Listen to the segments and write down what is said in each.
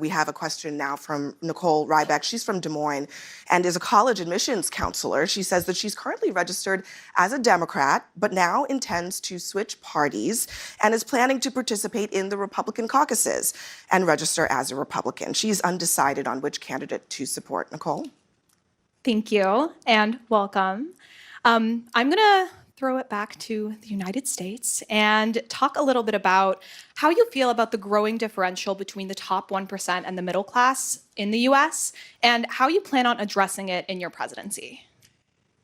we have a question now from Nicole Ryback. She's from Des Moines and is a college admissions counselor. She says that she's currently registered as a Democrat, but now intends to switch parties and is planning to participate in the Republican caucuses and register as a Republican. She's undecided on which candidate to support. Nicole? Thank you and welcome. I'm going to throw it back to the United States and talk a little bit about how you feel about the growing differential between the top 1% and the middle class in the US and how you plan on addressing it in your presidency.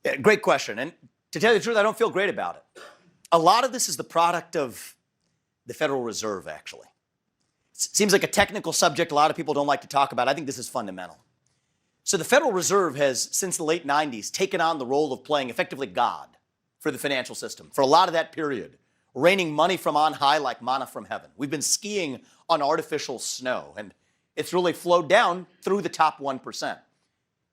Yeah, great question. And to tell you the truth, I don't feel great about it. A lot of this is the product of the Federal Reserve, actually. It seems like a technical subject a lot of people don't like to talk about. I think this is fundamental. So the Federal Reserve has, since the late 90s, taken on the role of playing effectively God for the financial system. For a lot of that period, raining money from on high like manna from heaven. We've been skiing on artificial snow, and it's really flowed down through the top 1%.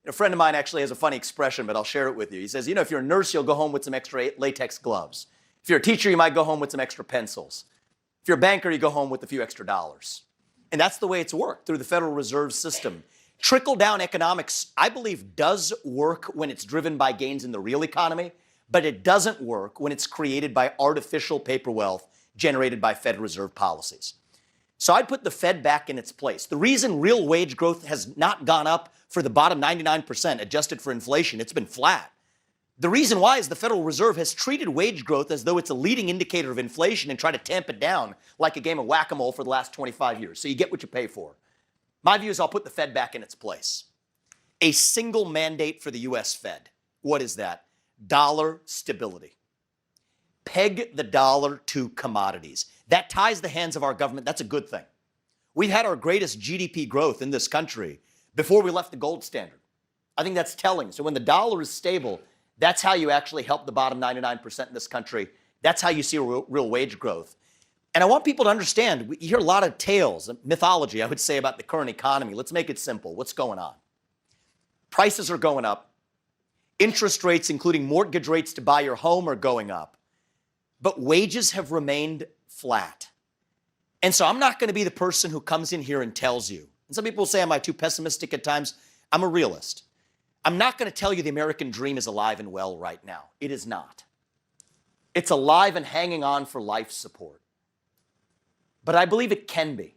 A friend of mine actually has a funny expression, but I'll share it with you. He says, if you're a nurse, you'll go home with some extra latex gloves. If you're a teacher, you might go home with some extra pencils. If you're a banker, you go home with a few extra dollars. And that's the way it's worked through the Federal Reserve System. Trickle-down economics, I believe, does work when it's driven by gains in the real economy, but it doesn't work when it's created by artificial paper wealth generated by Fed Reserve policies. So I'd put the Fed back in its place. The reason real wage growth has not gone up for the bottom 99% adjusted for inflation, it's been flat. The reason why is the Federal Reserve has treated wage growth as though it's a leading indicator of inflation and tried to tamp it down like a game of whack-a-mole for the last 25 years. So you get what you pay for. My view is I'll put the Fed back in its place. A single mandate for the U.S. Fed. What is that? Dollar stability. Peg the dollar to commodities. That ties the hands of our government. That's a good thing. We've had our greatest GDP growth in this country before we left the gold standard. I think that's telling. So when the dollar is stable, that's how you actually help the bottom 99% in this country. That's how you see real wage growth. And I want people to understand, you hear a lot of tales, mythology, I would say, about the current economy. Let's make it simple. What's going on? Prices are going up. Interest rates, including mortgage rates to buy your home, are going up. But wages have remained flat. And so I'm not going to be the person who comes in here and tells you. And some people say, am I too pessimistic at times? I'm a realist. I'm not going to tell you the American dream is alive and well right now. It is not. It's alive and hanging on for life support. But I believe it can be.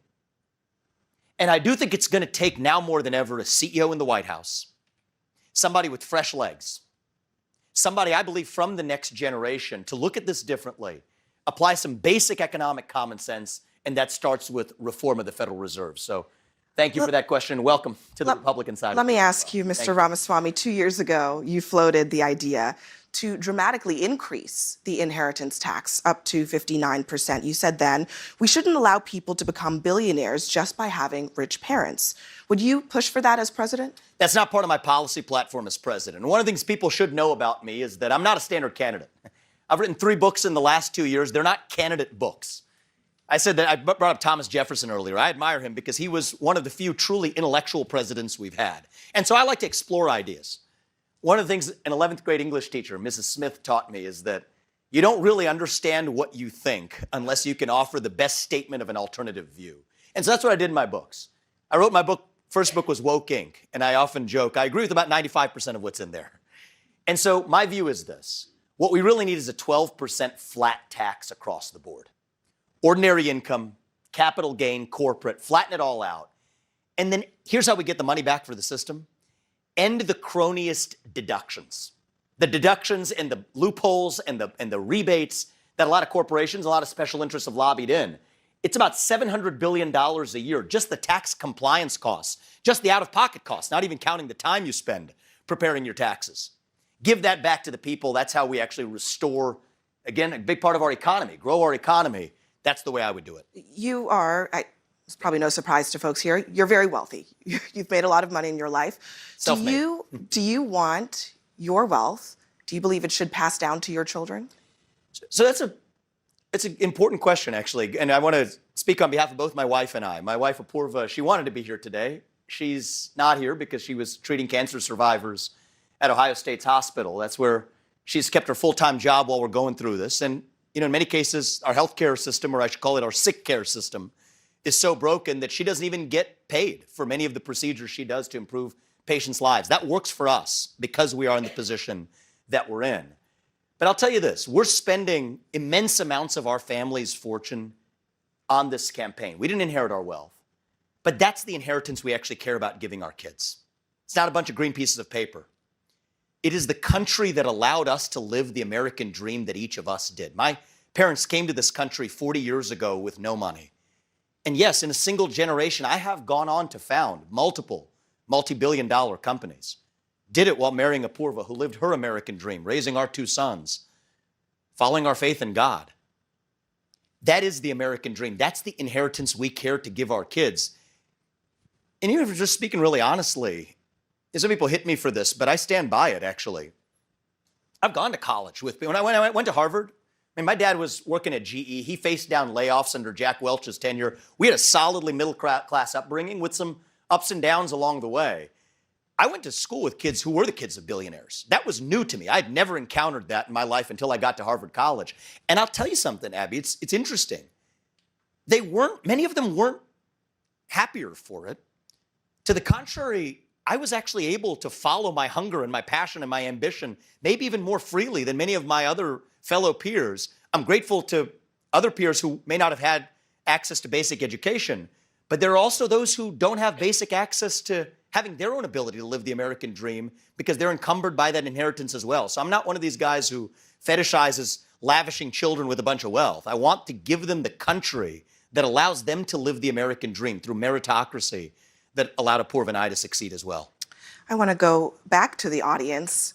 And I do think it's going to take now more than ever a CEO in the White House, somebody with fresh legs, somebody, I believe, from the next generation to look at this differently, apply some basic economic common sense, and that starts with reform of the Federal Reserve. So thank you for that question, and welcome to the Republican side. Let me ask you, Mr. Ramaswamy, 2 years ago, you floated the idea to dramatically increase the inheritance tax up to 59%. You said then, we shouldn't allow people to become billionaires just by having rich parents. Would you push for that as president? That's not part of my policy platform as president. And one of the things people should know about me is that I'm not a standard candidate. I've written 3 books in the last 2 years. They're not candidate books. I said that I brought up Thomas Jefferson earlier. I admire him because he was one of the few truly intellectual presidents we've had. And so I like to explore ideas. One of the things an 11th grade English teacher, Mrs. Smith, taught me is that you don't really understand what you think unless you can offer the best statement of an alternative view. And so that's what I did in my books. I wrote my book, first book was Woke Inc., and I often joke, I agree with about 95% of what's in there. And so my view is this. What we really need is a 12% flat tax across the board. Ordinary income, capital gain, corporate, flatten it all out. And then here's how we get the money back for the system. End the cronyist deductions. The deductions and the loopholes and the rebates that a lot of corporations, a lot of special interests have lobbied in. It's about $700 billion a year, just the tax compliance costs, just the out-of-pocket costs, not even counting the time you spend preparing your taxes. Give that back to the people. That's how we actually restore, again, a big part of our economy, grow our economy. That's the way I would do it. You are, it's probably no surprise to folks here, you're very wealthy. You've made a lot of money in your life. Self-made. Do you want your wealth, do you believe it should pass down to your children? So it's an important question, actually. And I want to speak on behalf of both my wife and I. My wife, Apurva, she wanted to be here today. She's not here because she was treating cancer survivors at Ohio State's hospital. That's where she's kept her full-time job while we're going through this. And, in many cases, our healthcare system, or I should call it our sick care system, is so broken that she doesn't even get paid for many of the procedures she does to improve patients' lives. That works for us because we are in the position that we're in. But I'll tell you this, we're spending immense amounts of our family's fortune on this campaign. We didn't inherit our wealth, but that's the inheritance we actually care about giving our kids. It's not a bunch of green pieces of paper. It is the country that allowed us to live the American dream that each of us did. My parents came to this country 40 years ago with no money. And yes, in a single generation, I have gone on to found multiple multi-billion-dollar companies. Did it while marrying Apurva, who lived her American dream, raising our 2 sons, following our faith in God. That is the American dream. That's the inheritance we care to give our kids. And even if we're just speaking really honestly, some people hit me for this, but I stand by it, actually. I've gone to college with people. When I went to Harvard, I mean, my dad was working at GE. He faced down layoffs under Jack Welch's tenure. We had a solidly middle-class upbringing with some ups and downs along the way. I went to school with kids who were the kids of billionaires. That was new to me. I'd never encountered that in my life until I got to Harvard College. And I'll tell you something, Abby, it's interesting. Many of them weren't happier for it. To the contrary, I was actually able to follow my hunger and my passion and my ambition, maybe even more freely than many of my other fellow peers. I'm grateful to other peers who may not have had access to basic education, but there are also those who don't have basic access to having their own ability to live the American dream because they're encumbered by that inheritance as well. So I'm not one of these guys who fetishizes lavishing children with a bunch of wealth. I want to give them the country that allows them to live the American dream through meritocracy that allowed Apurva and I to succeed as well. I want to go back to the audience.